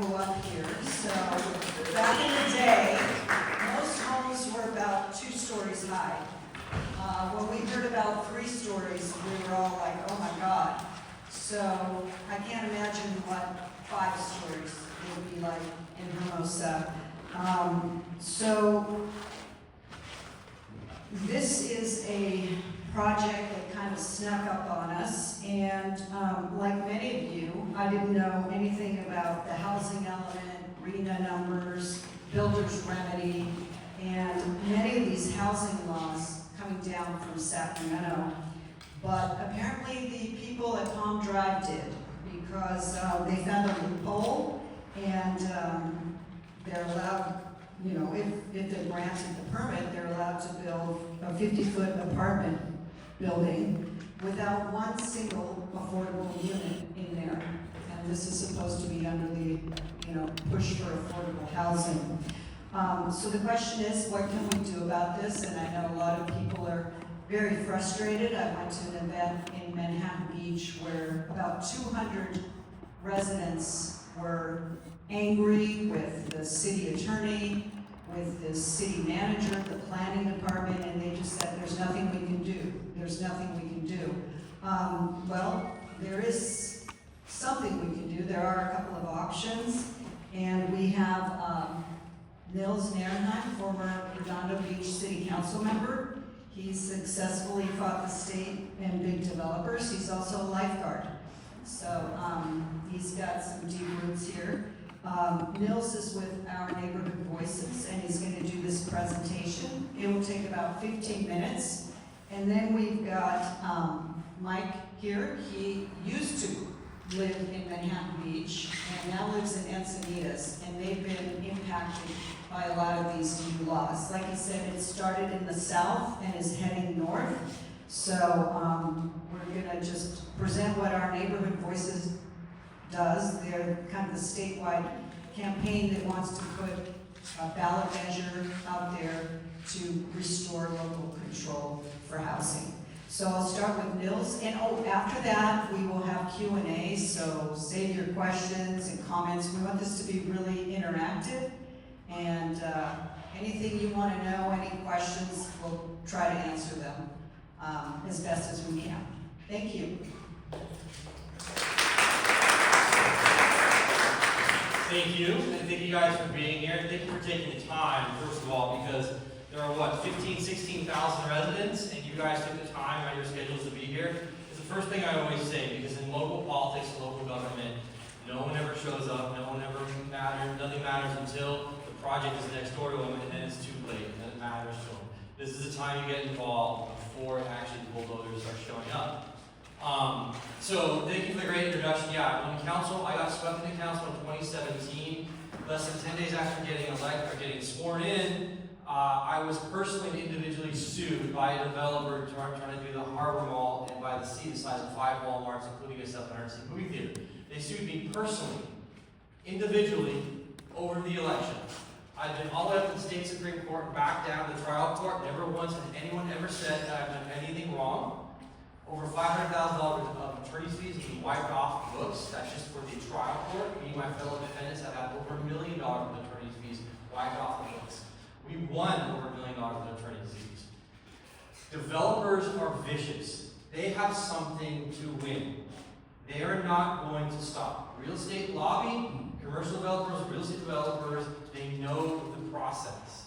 grew up here. So back in the day, most homes were about 2 stories high. When we heard about 3 stories, we were all like, oh my God. So I can't imagine what 5 stories would be like in Hermosa. So this is a project that kind of snuck up on us, and like many of you, I didn't know anything about the housing element, RENA numbers, builder's remedy, and many of these housing laws coming down from Sacramento. But apparently the people at Palm Drive did, because they found a loophole, and they're allowed, you know, if they're granted the permit, they're allowed to build a 50-foot apartment building without one single affordable unit in there. And this is supposed to be under the, you know, push for affordable housing. So the question is, what can we do about this? And I know a lot of people are very frustrated. I went to an event in Manhattan Beach where about 200 residents were angry with the city attorney, with the city manager, the planning department, and they just said, there's nothing we can do. There's nothing we can do. Well, there is something we can do. There are a couple of options, and we have Nils Nehrenheim, former Redondo Beach City Council member. He's successfully fought the state and big developers. He's also a lifeguard. So he's got some deep roots here. Nils is with our Neighborhood Voices, and he's going to do this presentation. It will take about 15 minutes. And then we've got Mike here. He used to live in Manhattan Beach and now lives in Encinitas, and they've been impacted by a lot of these new laws. Like I said, it started in the south and is heading north. So we're going to just present what our Neighborhood Voices does. They're kind of the statewide campaign that wants to put a ballot measure out there to restore local control for housing. So I'll start with Nils, and after that we will have Q&A, so save your questions and comments. We want this to be really interactive, and anything you want to know, any questions, we'll try to answer them as best as we can. Thank you. Thank you, and thank you guys for being here. Thank you for taking the time, first of all, because there are, 16,000 residents, and you guys took the time on your schedules to be here. It's the first thing I always say, because in local politics, local government, no one ever shows up, no one ever matters, nothing matters until the project is next door to them, and then it's too late, and then it matters to them. This is the time you get involved before actually the bulldozers start showing up. So thank you for the great introduction. Yeah, on council, I got swept into council in 2017. Less than 10 days after getting elected or getting sworn in, I was personally and individually sued by a developer trying to do the Harbor Mall and by the city the size of 5 Walmarts, including a 700-seat movie theater. They sued me personally, individually, over the election. I've been all the way up to the state Supreme Court and back down to the trial court. Never once has anyone ever said that I've done anything wrong. Over $500,000 of attorney's fees have been wiped off the books. That's just for the trial court. Me and my fellow defendants have had over $1 million of attorney's fees wiped off the books. We won over $1 million of attorney's fees. Developers are vicious. They have something to win. They are not going to stop. Real estate lobby, commercial developers, real estate developers, they know the process.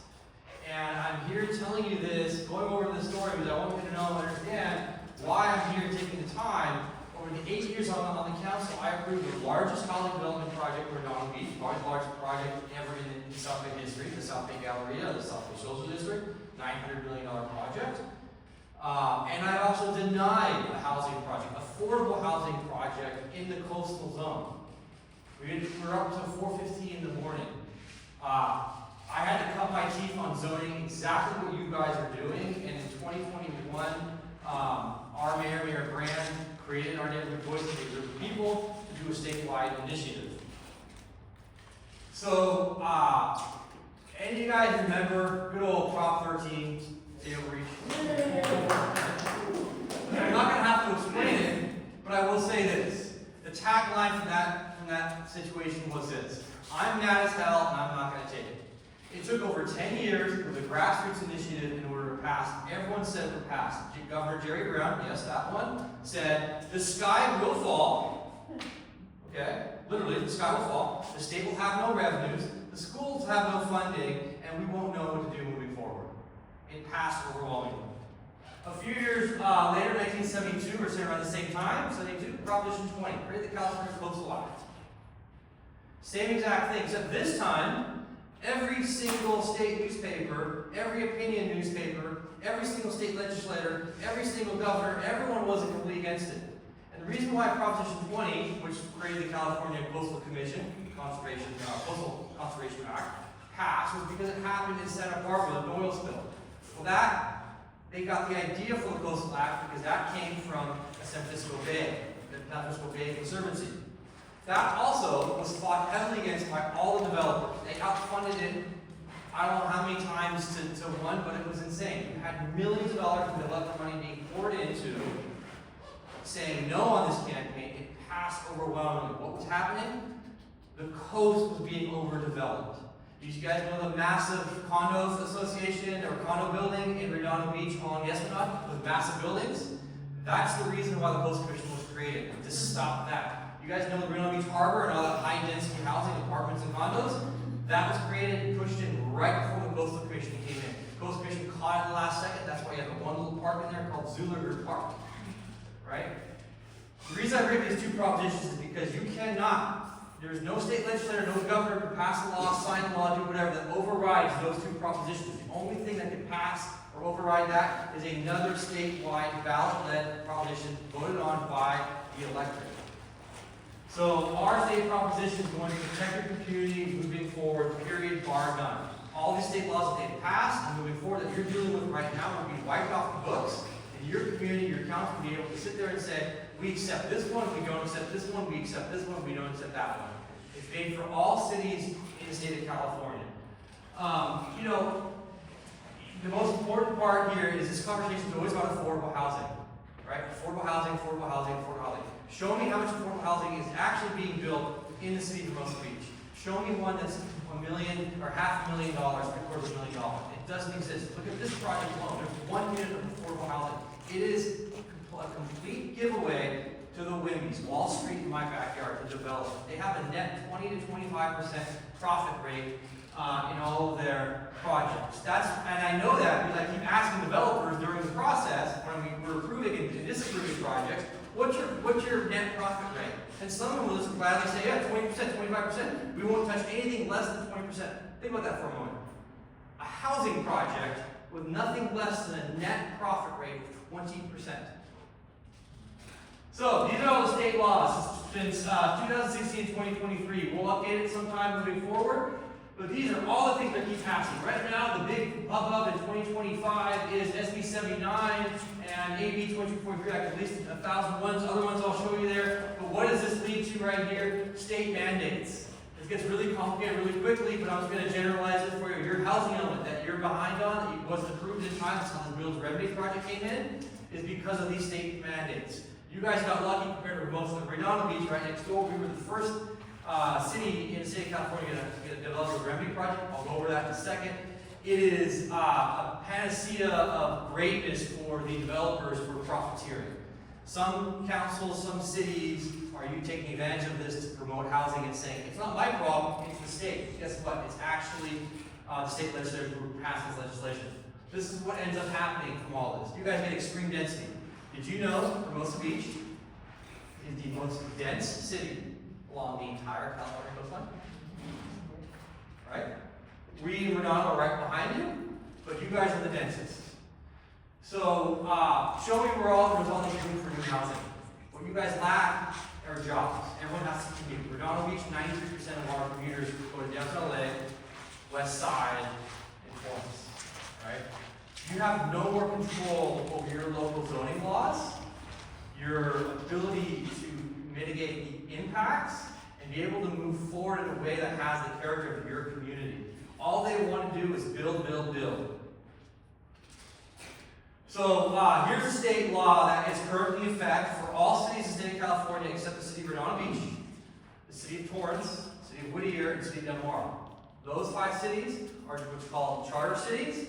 And I'm here telling you this, going over this story, because I want you to know and understand why I'm here taking the time. Over the 8 years on the council, I approved the largest housing development project for Redondo Beach, largest project ever in South Bay history, the South Bay Galleria, the South Bay Social District, $900 million project. And I also denied a housing project, affordable housing project in the coastal zone. We're up to 4:15 in the morning. I had to cut my teeth on zoning exactly what you guys are doing, and in 2021, our mayor, Mayor Brand, created our Neighborhood Voices, a group of people to do a statewide initiative. So, and you guys remember good old Prop 13, stay over each. I'm not going to have to explain it, but I will say this. The tagline for that from that situation was this. I'm mad as hell and I'm not going to take it. It took over 10 years. It was a grassroots initiative in order to pass. Everyone said it would pass. Governor Jerry Brown, yes, that one, said the sky will fall. Okay? Literally, the sky will fall. The state will have no revenues. The schools have no funding, and we won't know what to do moving forward. It passed overwhelmingly. A few years later, 1972, or say around the same time, 72, Proposition 20, created the California Coastal Act. Same exact thing, except this time, every single state newspaper, every opinion newspaper, every single state legislator, every single governor, everyone was completely against it. And the reason why Proposition 20, which created the California Coastal Commission, Coastal Conservation Act, passed was because it happened in Santa Barbara, the oil spill. Well, they got the idea for the Coastal Act because that came from the San Francisco Bay Conservancy. That also was fought heavily against by all the developers. They outfunded it, I don't know how many times to one, but it was insane. You had millions of dollars of development money being poured into saying no on this campaign. It passed overwhelmingly. What was happening? The coast was being overdeveloped. Did you guys know the massive condos association or condo building in Redondo Beach on the Esplanade? Those massive buildings? That's the reason why the Coastal Commission was created, to stop that. You guys know the Redondo Beach Harbor and all that high density housing, apartments and condos? That was created and pushed in right before the Coastal Commission came in. The Coastal Commission caught it in the last second. That's why you have the one little park in there called Zuliger Park. Right? The reason I bring these two propositions is because you cannot. There's no state legislator, no governor who can pass a law, sign a law, do whatever that overrides those two propositions. The only thing that can pass or override that is another statewide ballot-led proposition voted on by the electorate. So our state proposition is going to protect your community moving forward, period, bar none. All these state laws that they've passed and moving forward that you're dealing with right now will be wiped off the books, and your community, your council will be able to sit there and say, we accept this one, we don't accept this one, we accept this one, we don't accept that one. It's made for all cities in the state of California. The most important part here is this conversation is always about affordable housing, right? Affordable housing, affordable housing, affordable housing. Show me how much affordable housing is actually being built in the city of Hermosa Beach. Show me one that's $1 million or $500,000, $750,000. It doesn't exist. Look at this project alone. There's 1 unit of affordable housing. It is a complete giveaway to the Wimbies, Wall Street in my backyard, to develop. They have a net 20 to 25% profit rate in all of their projects. And I know that because I keep asking developers during the process when we're approving and disapproving projects, what's your net profit rate? And some of them will just gladly say, yeah, 20%, 25%. We won't touch anything less than 20%. Think about that for a moment. A housing project with nothing less than a net profit rate of 20%. So, these are all the state laws since 2016 to 2023. We'll update it sometime moving forward. But these are all the things that keep passing. Right now, the big hubbub in 2025 is SB 79 and AB 2243, at least 1,001. Other ones I'll show you there. But what does this lead to right here? State mandates. This gets really complicated really quickly, but I'm just going to generalize it for you. Your housing element that you're behind on, that wasn't approved in time, that's how the Builders Remedies project came in, is because of these state mandates. You guys got lucky compared to most of the Redondo Beach right next door. We were the first city in the state of California to develop a remedy project. I'll go over that in a second. It is a panacea of greatness for the developers for profiteering. Some councils, some cities are taking advantage of this to promote housing and saying, it's not my problem, it's the state. Guess what? It's actually the state legislators who pass this legislation. This is what ends up happening from all this. You guys get extreme density. Did you know Hermosa Beach is the most dense city along the entire California coastline? Right? We in Redondo are right behind you, but you guys are the densest. So, show me where there's all these room for new housing. What you guys lack are jobs. Everyone has to commute. Redondo Beach, 93% of our commuters go to downtown LA, West Side, and Florence. Right? You have no more control over your local zoning laws, your ability to mitigate the impacts, and be able to move forward in a way that has the character of your community. All they want to do is build, build, build. So here's a state law that is currently in effect for all cities in the state of California except the city of Redondo Beach. the city of Torrance, city of Whittier, and city of Delmar. Those 5 cities are what's called charter cities.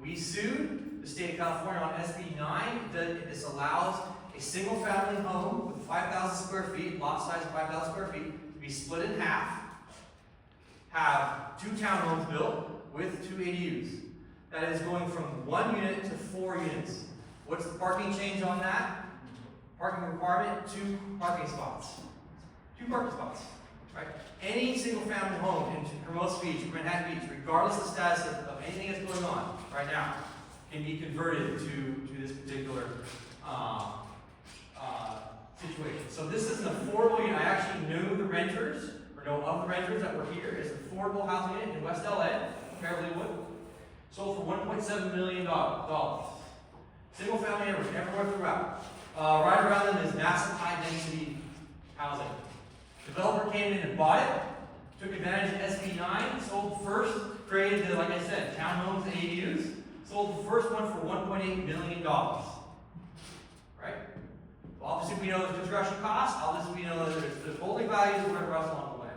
We sued the state of California on SB 9. This allows a single-family home with 5,000 square feet, lot size of 5,000 square feet, to be split in half, have 2 townhomes built with 2 ADUs. That is going from 1 unit to 4 units. What's the parking change on that? Parking requirement, 2 parking spots. 2 parking spots, right? Any single-family home in Hermosa Beach, Manhattan Beach, regardless of the status of anything that's going on right now, can be converted to this particular situation. So this is an affordable unit. I actually knew the renters, or know of the renters that were here. It's an affordable housing unit in West LA, Beverly Wood. Sold for $1.7 million. Single family everywhere throughout. Right around them is massive high density housing. Developer came in and bought it, took advantage of SB 9, sold first, created the, like I said, townhomes and ADUs. Sold the first one for $1.8 million. Right? Well, obviously we know the construction costs, obviously we know that there's holding values and whatever else along the way.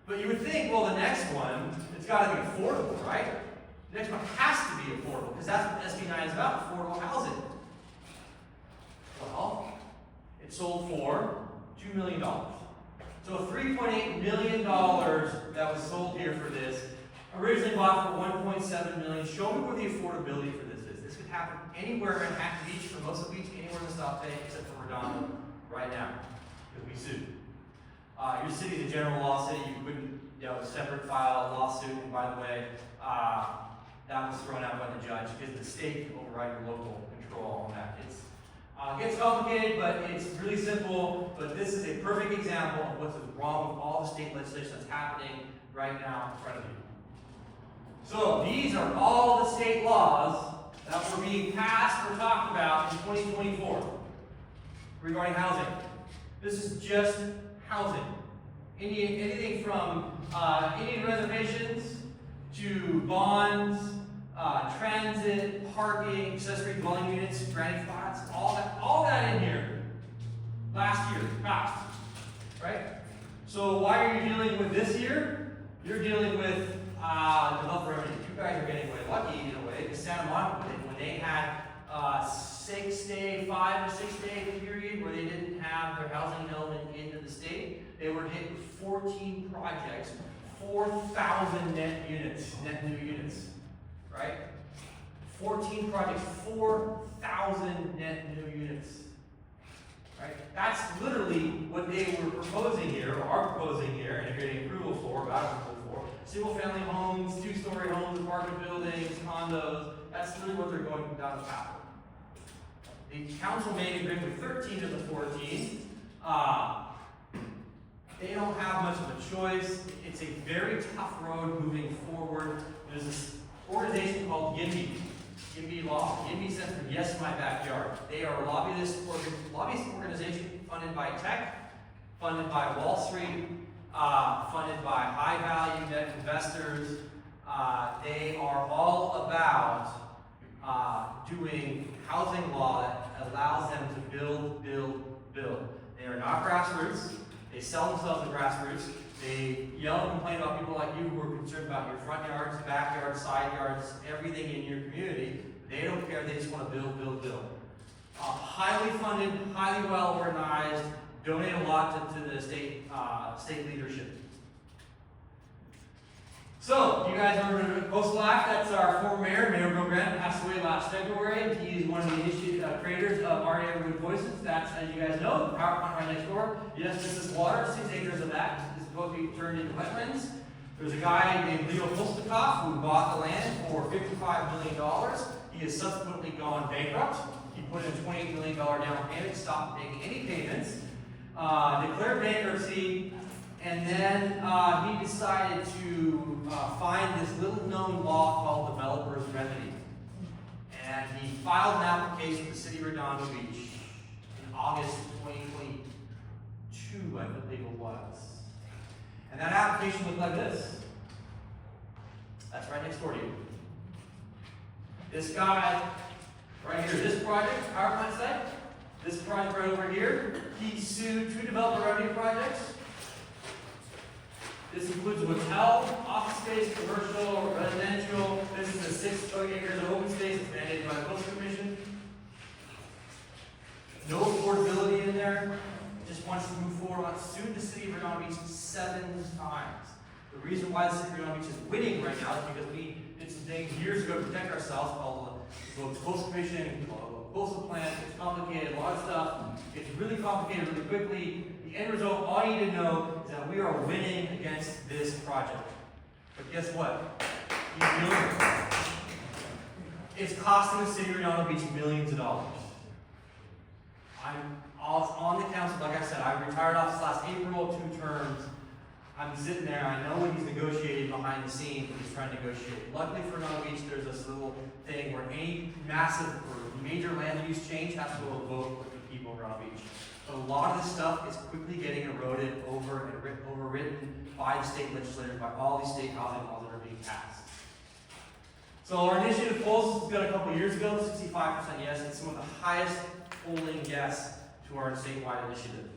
But you would think, well, the next one, it's got to be affordable, right? The next one has to be affordable, because that's what SB 9 is about, affordable housing. Well, it sold for $2 million. So $3.8 million that was sold here for this, originally bought for $1.7 million. Show me where the affordability for this is. This could happen anywhere in Manhattan Beach, Hermosa Beach, anywhere in the South Bay, except for Redondo, right now, because we sued. Your city's a general law city. You couldn't, a separate file lawsuit. And by the way, that was thrown out by the judge because the state can override your local control on that. It gets complicated, but it's really simple. But this is a perfect example of what's wrong with all the state legislation that's happening right now in front of you. So these are all the state laws that were being passed or talked about in 2024 regarding housing. This is just housing. Anything from Indian reservations to bonds, transit, parking, accessory dwelling units, granny flats, all that in here. Last year, passed, right? So why are you dealing with this year? You're dealing with developer remedy. You guys are getting away lucky in a way, because Santa Monica, when they had 5 or 6 day period where they didn't have their housing element into the state, they were hit with 14 projects, 4,000 net new units, right? 14 projects, 4,000 net new units, right? That's literally what they were proposing here, or are proposing here, and are getting approval for, got approval for. Single family homes, 2-story homes, apartment buildings, condos, that's literally what they're going down the path. The council made an agreement with 13 of the 14. They don't have much of a choice. It's a very tough road moving forward. There's this organization called YIMBY Law. YIMBY stands for Yes in My Backyard. They are a lobbyist organization funded by tech, funded by Wall Street, funded by high-value debt investors. They are all about doing housing law that allows them to build. They are not grassroots. They sell themselves as grassroots. They yell and complain about people like you who are concerned about your front yards, backyards, side yards, everything in your community. They don't care. They just want to build. Highly funded, highly well organized, donate a lot to the state leadership. So, you guys remember the Coastal Act? That's our former mayor, Mayor Bill Grant, passed away last February. He is one of the creators of Our Neighborhood Voices. That's, as you guys know, the power plant right next door. Yes, this is water. 6 acres of that is supposed to be turned into wetlands. There's a guy named Leo Polstikoff who bought the land for $55 million. He has subsequently gone bankrupt. He put in a $28 million down payment, stopped making any payments, declared bankruptcy, and then he decided to find this little-known law called Developer's Remedy. And he filed an application with the city of Redondo Beach in August 2022, I believe it was. And that application looked like this. That's right next door to you. This guy, right here, this project, power plant site, this project right over here, he sued 2 developer remedy projects. This includes a hotel, office space, commercial, residential. This is the 6 acres of open space that's mandated by the Coastal Commission. No affordability in there. It just wants to move forward on sued the city of Redondo Beach 7 times. The reason why the city of Redondo Beach is winning right now is because we did some things years ago to protect ourselves called the Coastal Commission, coastal plan. It's complicated, a lot of stuff. It's really complicated really quickly. The end result, all you need to know is that we are winning against this project. But guess what? It's costing the city of Redondo Beach millions of dollars. I'm on the council, like I said, I retired office last April, 2 terms. I'm sitting there, I know what he's negotiating behind the scenes, what he's trying to negotiate. Luckily for Redondo Beach, there's this little thing where any massive or major land use change has to go a vote with the people of Redondo Beach. But a lot of this stuff is quickly getting eroded over and overwritten by the state legislators, by all these state housing laws that are being passed. So our initiative polls was done a couple years ago, 65% yes, and some of the highest polling yes to our statewide initiative.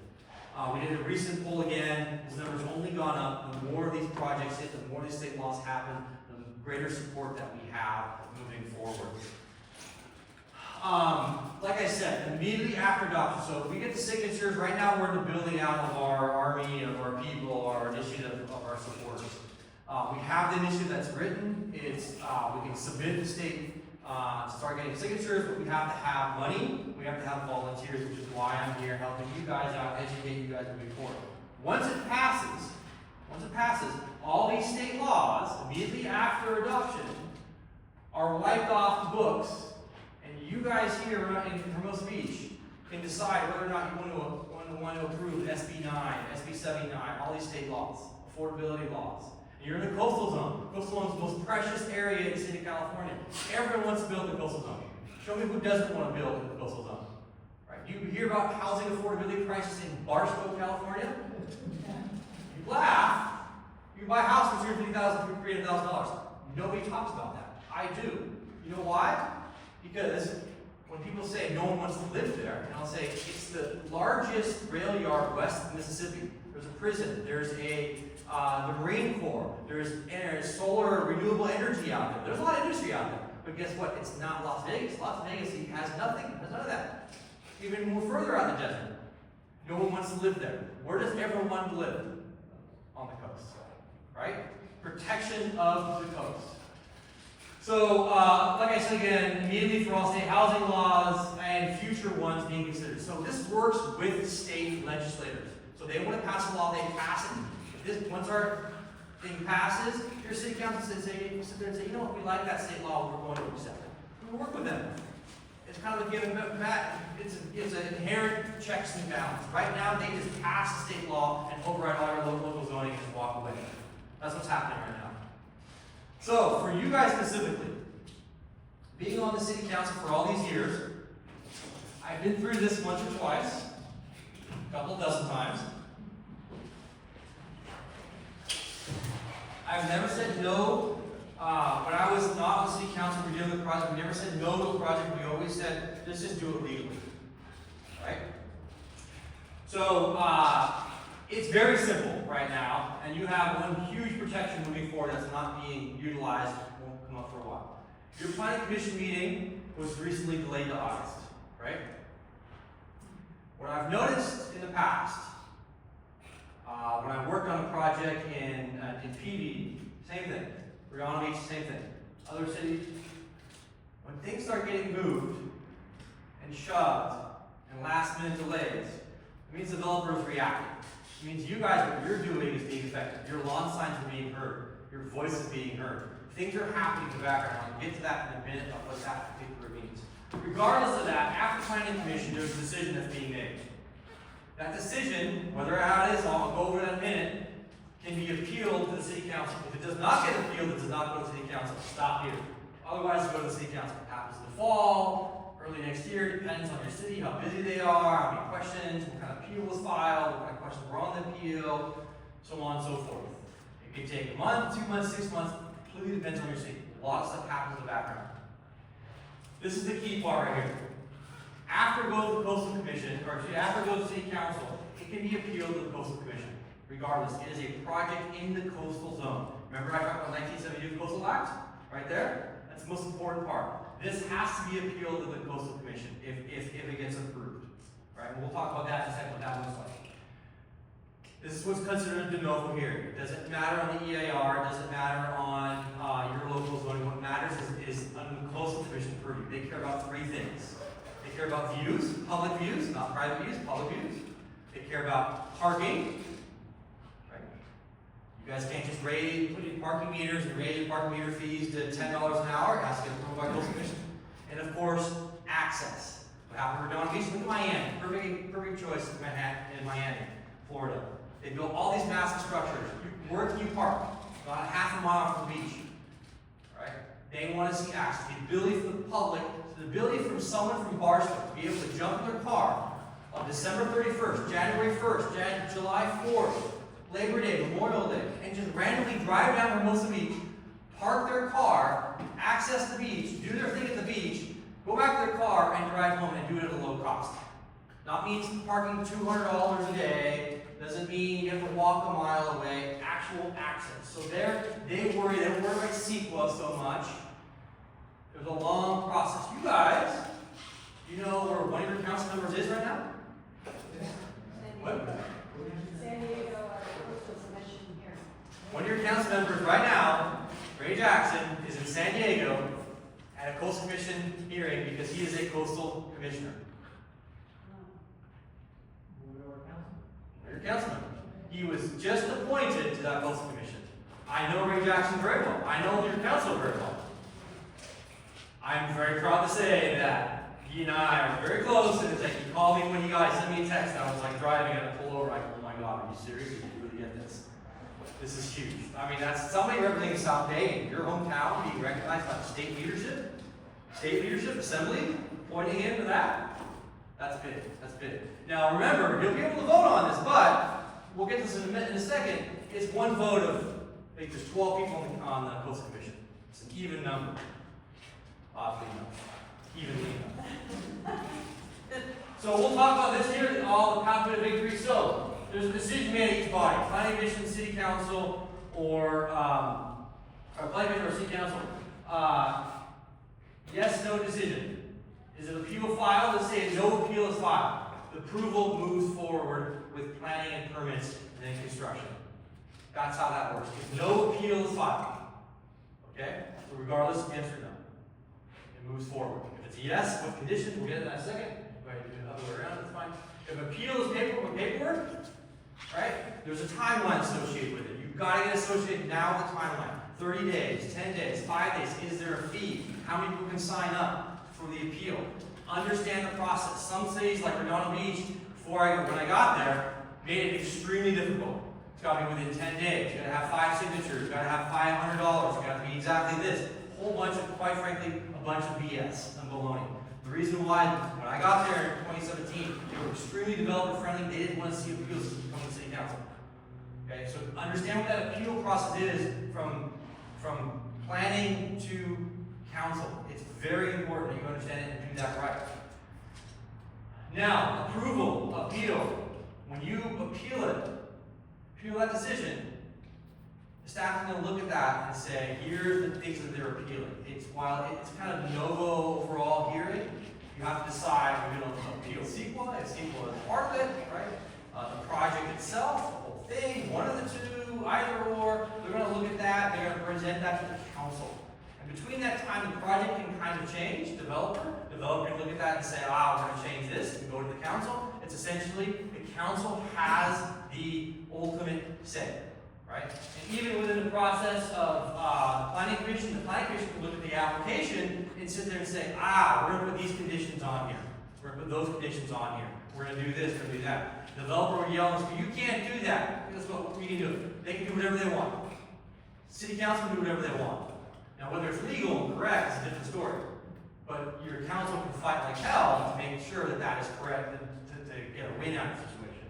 We did a recent poll again. This number's only gone up. The more of these projects hit, the more these state laws happen, the greater support that we have moving forward. Like I said, immediately after adoption, so if we get the signatures, right now we're in the building out of our army, of our people, our initiative, of our supporters. We have the initiative that's written. It's we can submit the state to start getting signatures, but we have to have money. We have to have volunteers, which is why I'm here helping you guys out, educate you guys moving forward. Once it passes, all these state laws immediately after adoption are wiped off the books, and you guys here in Hermosa Beach can decide whether or not you want to approve SB 9, SB 79, all these state laws, affordability laws. You're in the coastal zone. Coastal zone is the most precious area in the state of California. Everyone wants to build in the coastal zone. Show me who doesn't want to build in the coastal zone. Right? You hear about housing affordability crisis in Barstow, California? You laugh. You buy a house for $250,000, $300,000. Nobody talks about that. I do. You know why? Because when people say no one wants to live there, and I'll say it's the largest rail yard west of Mississippi. There's a prison. There's the Marine Corps. There's solar renewable energy out there. There's a lot of industry out there. But guess what? It's not Las Vegas. Las Vegas has nothing. There's none of that. Even more further out in the desert. No one wants to live there. Where does everyone want to live? On the coast. Right? Protection of the coast. So, like I said again, immediately for all state housing laws and future ones being considered. So this works with state legislators. So they want to pass a law, they pass it. Once our thing passes, your city council will sit there and say, you know what, we like that state law, we're going to accept it. We work with them. It's kind of a give and back. It's an inherent checks and balances. Right now, they just pass the state law and override all our local zoning and walk away. That's what's happening right now. So, for you guys specifically, being on the city council for all these years, I've been through this once or twice, a couple dozen times. I've never said no. When I was not on the city council, we were dealing with the project. We never said no to a project. We always said, let's just do it legally. Right? So, it's very simple right now, and you have one huge protection moving forward that's not being utilized, won't come up for a while. Your planning commission meeting was recently delayed to August, right? What I've noticed in the past, when I worked on a project in PD, same thing. Redondo Beach, same thing. Other cities, when things start getting moved and shoved and last-minute delays, it means developers reacting. It means you guys, what you're doing is being effective. Your lawn signs are being heard. Your voice is being heard. Things are happening in the background. I'll get to that in a minute of what that particular means. Regardless of that, after planning commission, there's a decision that's being made. That decision, whether it is, I'll go over that in a minute, can be appealed to the city council. If it does not get appealed, it does not go to the city council. Stop here. Otherwise, it goes to the city council. It happens in the fall, early next year, depends on your city, how busy they are, how many questions, what kind of appeal was filed, what kind of questions were on the appeal, so on and so forth. It can take a month, 2 months, 6 months, completely depends on your city. A lot of stuff happens in the background. This is the key part right here. After it goes to the Coastal Commission, or after it goes to the City Council, it can be appealed to the Coastal Commission. regardless. It is a project in the coastal zone. Remember I talked about 1972 Coastal Act? Right there? That's the most important part. This has to be appealed to the Coastal Commission if it gets approved. Right? And we'll talk about that in a second, what that looks like. This is what's considered a de novo hearing. It doesn't matter on the EAR, it doesn't matter on your local zoning. What matters is on the Coastal Commission purview. They care about three things. They care about views, public views, not private views, public views. They care about parking. Right? You guys can't just put in parking meters and raise your parking meter fees to $10 an hour. It has to get approved by Coastal Commission. And of course, access. What happened in Redondo Beach? Look at Miami. Perfect choice in Miami, Florida. They built all these massive structures. Where can you park? About half a mile from the beach. Right? They want to see access. The ability for the public, the ability from someone from Barstow to be able to jump in their car on December 31st, January 1st, July 4th, Labor Day, Memorial Day, and just randomly drive down Hermosa Beach, park their car, access the beach, do their thing at the beach, go back to their car, and drive home and do it at a low cost. Not means parking $200 a day. Doesn't mean you have to walk a mile away. Actual access. So they don't worry about CEQA so much. There's a long process. You guys, you know where one of your council members is right now? What? San Diego, our Coastal Commission here. One of your council members right now, Ray Jackson, is in San Diego at a Coastal Commission hearing because he is a coastal commissioner. Your council member. He was just appointed to that Coastal Commission. I know Ray Jackson very well. I know your council very well. I'm very proud to say that he and I are very close, and it's like he called me when he sent me a text. I was like driving and I pull over. Like, oh my God, are you serious? Did you really get this? This is huge. I mean, that's somebody representing South Bay in your hometown being recognized by the state leadership, assembly, pointing him to that. That's big. That's big. Now remember, you'll be able to vote on this, but we'll get to this in a second. It's one vote of, I think there's 12 people on the Coastal Commission. It's an even number. Oddly enough. Evenly enough. So we'll talk about this here, all the pathway to victory. So there's a decision made at each body. Planning Commission, City Council, or Planning Commission or City Council. Yes, no decision. Is an appeal filed? Let's say no appeal is filed. The approval moves forward with planning and permits and then construction. That's how that works. If no appeal is filed, okay? So regardless, yes or no, it moves forward. If it's a yes, with conditions, we'll get into that in a second. Go ahead and do it the other way around, that's fine. If appeal is paperwork, right? There's a timeline associated with it. You've got to get associated now with the timeline. 30 days, 10 days, 5 days. Is there a fee? How many people can sign up for the appeal? Understand the process. Some cities, like Redondo Beach, when I got there, made it extremely difficult. It's got to be within 10 days. You got to have 5 signatures. You got to have $500. You got to be exactly this. A whole bunch of, quite frankly, a bunch of BS and baloney. The reason why, when I got there in 2017, they were extremely developer friendly. They didn't want to see appeals from the city council. Okay, so understand what that appeal process is from planning to council. It's very important that you understand it and do that right. Now, approval, appeal. When you appeal that decision, the staff is going to look at that and say, here's the things that they're appealing. While it's kind of novo overall hearing, you have to decide if you're going to appeal CEQA, if CEQA is part of it, right? The project itself, the whole thing, one of the two, either or. They're going to look at that, they're going to present that to the council. And between that time, the project can kind of change. Developer can look at that and say, we're going to change this, and go to the council. It's essentially, the council has the ultimate say, right? And even within the process of planning commission, the planning commission can look at the application and sit there and say, we're going to put these conditions on here. We're going to put those conditions on here. We're going to do this, we're going to do that. The developer will yell and say, you can't do that. That's what we can do. They can do whatever they want. City council can do whatever they want. Now, whether it's legal and correct is a different story. But your council can fight like hell to make sure that that is correct and to get a win out of the situation.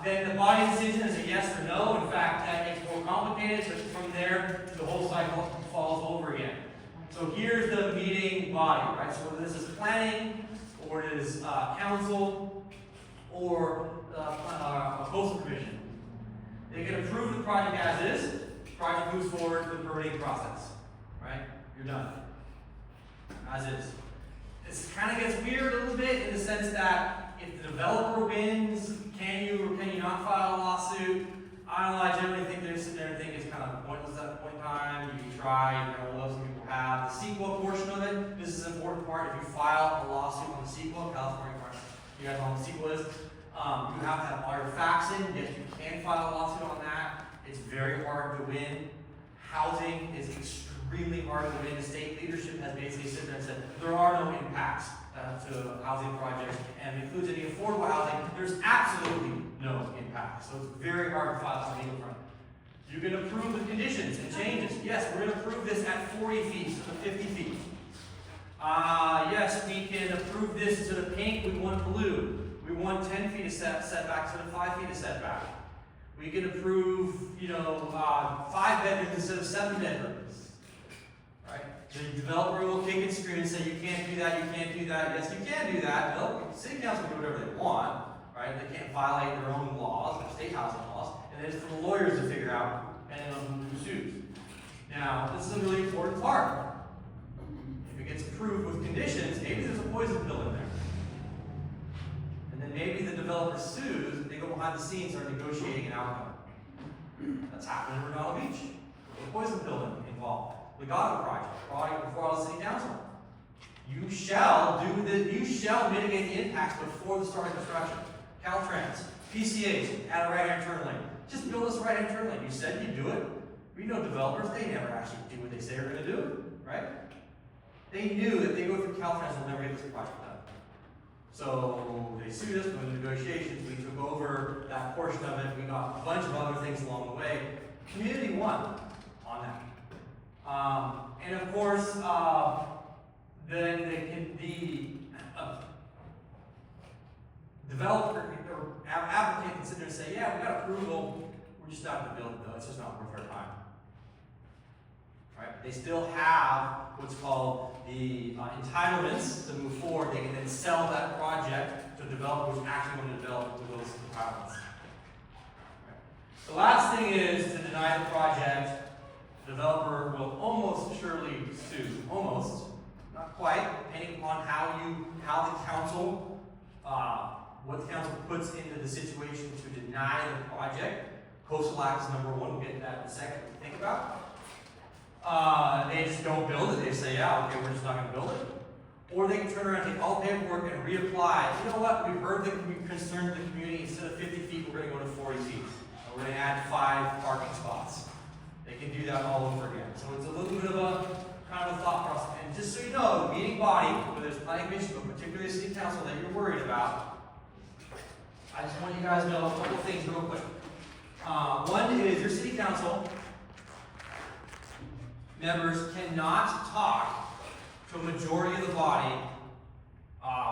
Then the body decision is a yes or no. In fact, that gets more complicated, but from there, the whole cycle falls over again. So here's the meeting body, right? So whether this is planning, or it is council, or a coastal commission. They can approve the project as is. The project moves forward to the permitting process. Right? You're done. As is. This kind of gets weird a little bit in the sense that if the developer wins, can you or can you not file a lawsuit? I don't know, I generally think they're sitting there and think it's kind of pointless at that point in time. You can try, you know, what some people have. The CEQA portion of it, this is an important part. If you file a lawsuit on the CEQA, California, you guys know what the CEQA is, you have to have all your facts in. Yes, you can file a lawsuit on that. It's very hard to win. Housing is extremely hard to win. The state leadership has basically sit there and said there are no impacts to housing projects, and includes any affordable housing. There's absolutely no impact. So it's very hard to file on the legal front. You can approve the conditions and changes. Yes, we're going to approve this at 40 feet instead of 50 feet. Yes, we can approve this instead of pink, we want blue. We want 10 feet of setback instead of 5 feet of setback. We can approve, 5 bedrooms instead of 7 bedrooms. Right? The developer will kick and scream and say, you can't do that, you can't do that. Yes, you can do that. The city council can do whatever they want. Right? They can't violate their own laws, their state housing laws. And then it's for the lawyers to figure out, depending on who sues. Now, this is a really important part. If it gets approved with conditions, maybe there's a poison pill in there. And then maybe the developer sues, and they go behind the scenes and are negotiating an outcome. That's happened in Redondo Beach. There's a poison pill involved. Legato project, brought before the city council. You shall mitigate the impacts before the start of construction. Caltrans, PCAs, add a right-hand turn lane. Just build us a right-hand turn lane. You said you'd do it. We know developers, they never actually do what they say they're going to do, right? They knew that they go through Caltrans will never get this project done. So they sued us with negotiations. We took over that portion of it. We got a bunch of other things along the way. Community won on that. And of course, then the developer or applicant can sit there and say, yeah, we got approval, we're just not going to build it though, it's just not worth our time. Right? They still have what's called the entitlements to move forward. They can then sell that project to a developer who's actually going to develop with those entitlements. Right? The last thing is to deny the project. The developer will almost surely sue. Almost. Not quite, depending upon how the council, what the council puts into the situation to deny the project. Coastal Act is number 1. We'll get to that in a second to think about. They just don't build it. They say, yeah, okay, we're just not going to build it. Or they can turn around and take all the paperwork and reapply. You know what? We've heard the concern of the community. Instead of 50 feet, we're going to go to 40 feet. And we're going to add 5 parking spots. They can do that all over again. So it's a little bit of a kind of a thought process. And just so you know, the meeting body, whether it's planning commission, but particularly the city council that you're worried about, I just want you guys to know a couple of things real quick. One is your city council members cannot talk to a majority of the body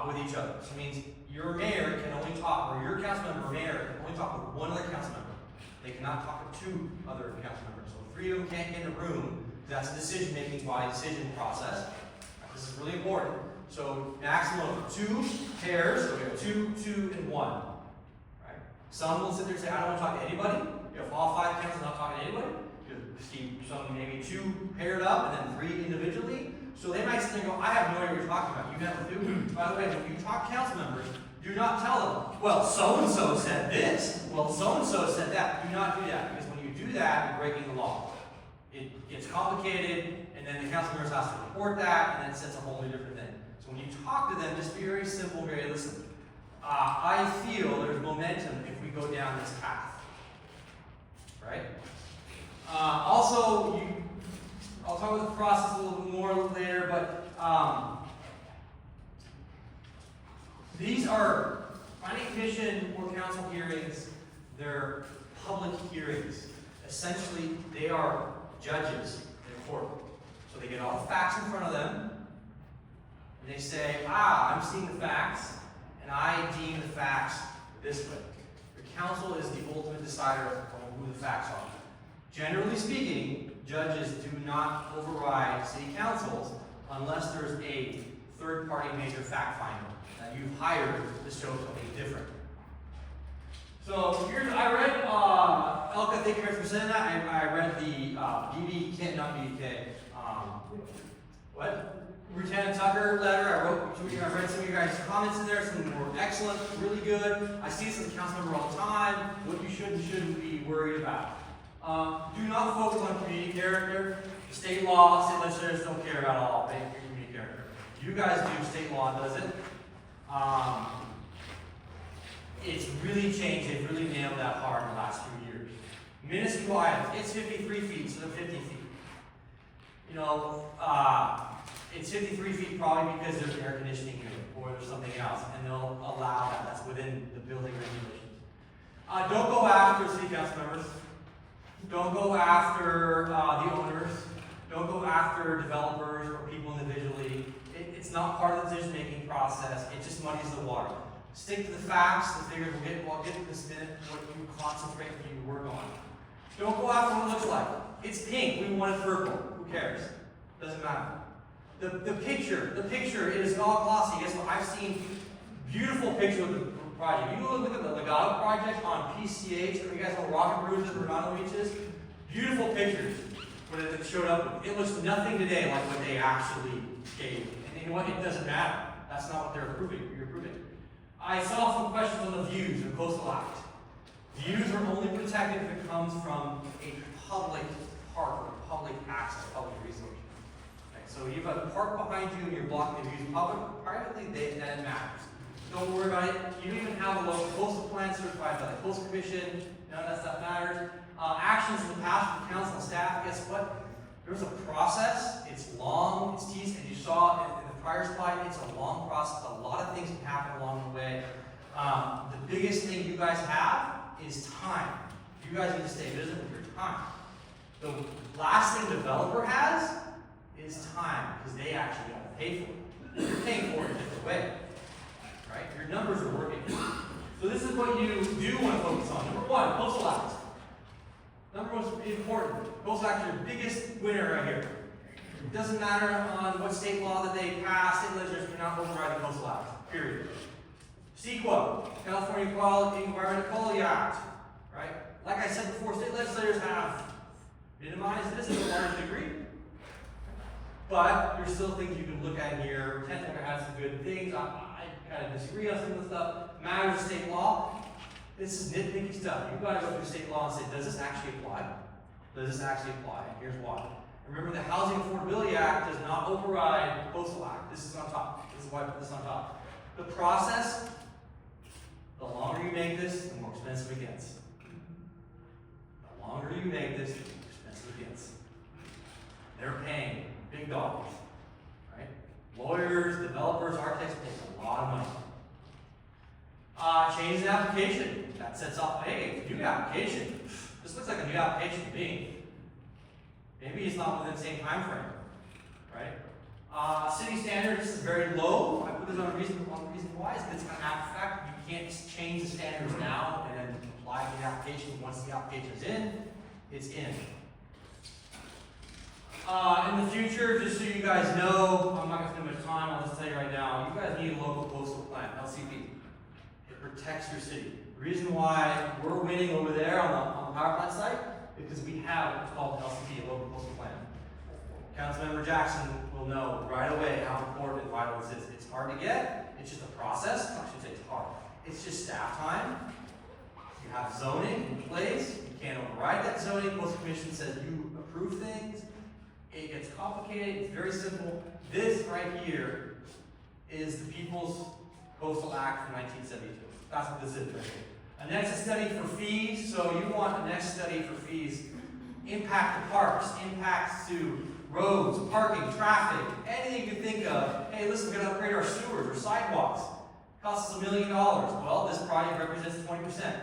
with each other. So it means your mayor can only talk, or your council member or mayor can only talk with one other council member. They cannot talk to 2 other council members. So 3 of them can't get in a room. That's a decision-making body decision process. This is really important. So maximum of 2 pairs. So we have 2, and 1. Right? Some will sit there and say, I don't want to talk to anybody. If all 5 councils not talking to anybody, just keep some maybe 2 paired up and then 3 individually. So they might sit there and go, I have no idea what you're talking about. You have to do. By the way, when you talk to council members, do not tell them, well, so-and-so said this. Well, so-and-so said that. Do not do that, because when you do that, you're breaking the law. It gets complicated, and then the council members have to report that, and then it sets a whole new different thing. So when you talk to them, just be very simple, very listen. I feel there's momentum if we go down this path. Right? Also, I'll talk about the process a little bit more later, but these are planning commission or council hearings. They're public hearings. Essentially, they are judges in court. So they get all the facts in front of them, and they say, I'm seeing the facts, and I deem the facts this way. The council is the ultimate decider of who the facts are. Generally speaking, judges do not override city councils unless there's a third-party major fact finder that you've hired to show something different. So here's, I read, Elka, thank you for presenting that. I read the BB, not BBK, Lieutenant Tucker letter. I read some of your guys' comments in there. Some were excellent, really good. I see this as a council member all the time. What you should and shouldn't be worried about. Do not focus on community character. State law, state legislators don't care about all your community character. You guys do, state law does it. It's really changed. They've really nailed that hard in the last few years. Minuscule items. It's 53 feet instead of 50 feet. You know, it's 53 feet probably because there's an air conditioning unit or there's something else, and they'll allow that. That's within the building regulations. Don't go after city council members. Don't go after the owners. Don't go after developers or people individually. It's not part of the decision-making process. It just muddies the water. Stick to the facts, the figures. We'll get to this minute, what you concentrate, what you work on. Don't go after what it looks like. It's pink. We want it purple. Who cares? Doesn't matter. The picture is all glossy. Guess what? I've seen beautiful pictures of the project. You look at the Legato project on PCH, or you guys know Rocket Brews at Redondo Beaches. Beautiful pictures when it showed up. It looks nothing today like what they actually gave. And you know what? It doesn't matter. That's not what they're approving. You're approving. I saw some questions on the views in Coastal Act. Views are only protected if it comes from a public park or public access, public resource. Okay, so you have a park behind you and you're blocking the views privately, that matters. Don't worry about it. You don't even have a local coastal plan certified by the Coastal Commission. None of that stuff matters. Actions in the past from council and staff, guess what? There's a process. It's long, it's tedious, and you saw in the prior slide, it's a long process. A lot of things can happen along the way. The biggest thing you guys have is time. You guys need to stay vigilant with your time. The last thing the developer has is time, because they actually got to pay for it. You're paying for it in a different way. Right? Your numbers are working. So this is what you do want to focus on. Number one, Coastal Act. Number one is important. Coastal Act is your biggest winner right here. It doesn't matter on what state law that they pass, state legislators cannot override the Coastal Act. Period. CEQA, California Environmental Quality Act. Right? Like I said before, state legislators have minimized this to a large degree. But there's still things you can look at here. Lieutenant Tucker has some good things. I kind of disagree on some of the stuff. Matters of state law. This is nitpicky stuff. You've got to go through state law and say, does this actually apply? Does this actually apply? Here's why. Remember, the Housing Affordability Act does not override the Coastal Act. This is on top. This is why I put this on top. The process, the longer you make this, the more expensive it gets. The longer you make this, the more expensive it gets. They're paying big dollars. Right? Lawyers, developers, architects pay a lot of money. Change the application. That sets off, hey, new application. This looks like a new application to me. Maybe it's not within the same time frame. Right? City standards, this is very low. I put this on the reason why is because it's kind of after fact. You can't change the standards now and then apply to the application. Once the application is in, it's in. In the future, just so you guys know, I'm not going to spend much time, I'll just tell you right now, you guys need a local coastal plan, LCP. It protects your city. The reason why we're winning over there on the power plant site is because we have what's called LCP, a local coastal plan. Councilmember Jackson will know right away how important and vital this is. It's hard to get, it's just a process. I should say it's hard. It's just staff time. You have zoning in place, you can't override that zoning. Coastal Commission says you approve things. It gets complicated, it's very simple. This right here is the People's Coastal Act from 1972. That's what this is right here. A next study for fees, so you want a next study for fees. Impact to parks, impacts to roads, parking, traffic, anything you can think of. Hey, listen, we're going to upgrade our sewers or sidewalks. It costs us $1 million. Well, this project represents 20%.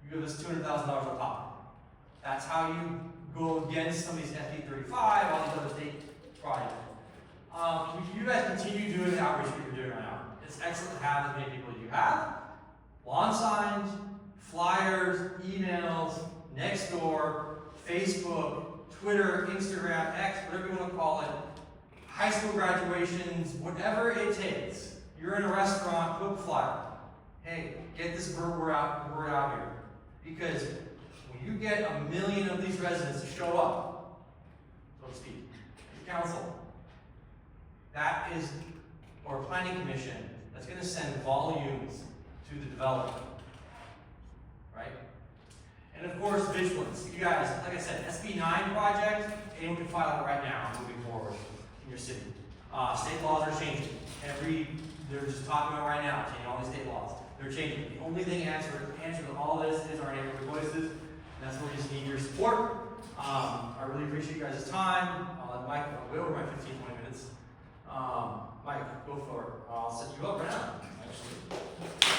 You give us $200,000 on top. That's how you go against some of these FD35, all these other state projects. You guys continue doing the outreach that you're doing right now. It's excellent to have as many people as you have. Lawn signs, flyers, emails, next door, Facebook, Twitter, Instagram, X, whatever you want to call it, high school graduations, whatever it takes. You're in a restaurant, book flyer. hey, get this word out here. Because when you get 1 million of these residents to show up, so to speak, your council, that is, or planning commission, that's going to send volumes to the developer, right? And of course, vigilance. You guys, like I said, SB9 project, anyone can file it right now moving forward in your city. State laws are changing. They're just talking about right now, changing all these state laws. They're changing. The only thing answer to all this is our neighborhood voices, and that's where we just need your support. I really appreciate you guys' time. I'll let Mike go over my 15, 20 minutes. Mike, go for it. I'll set you up right now, actually.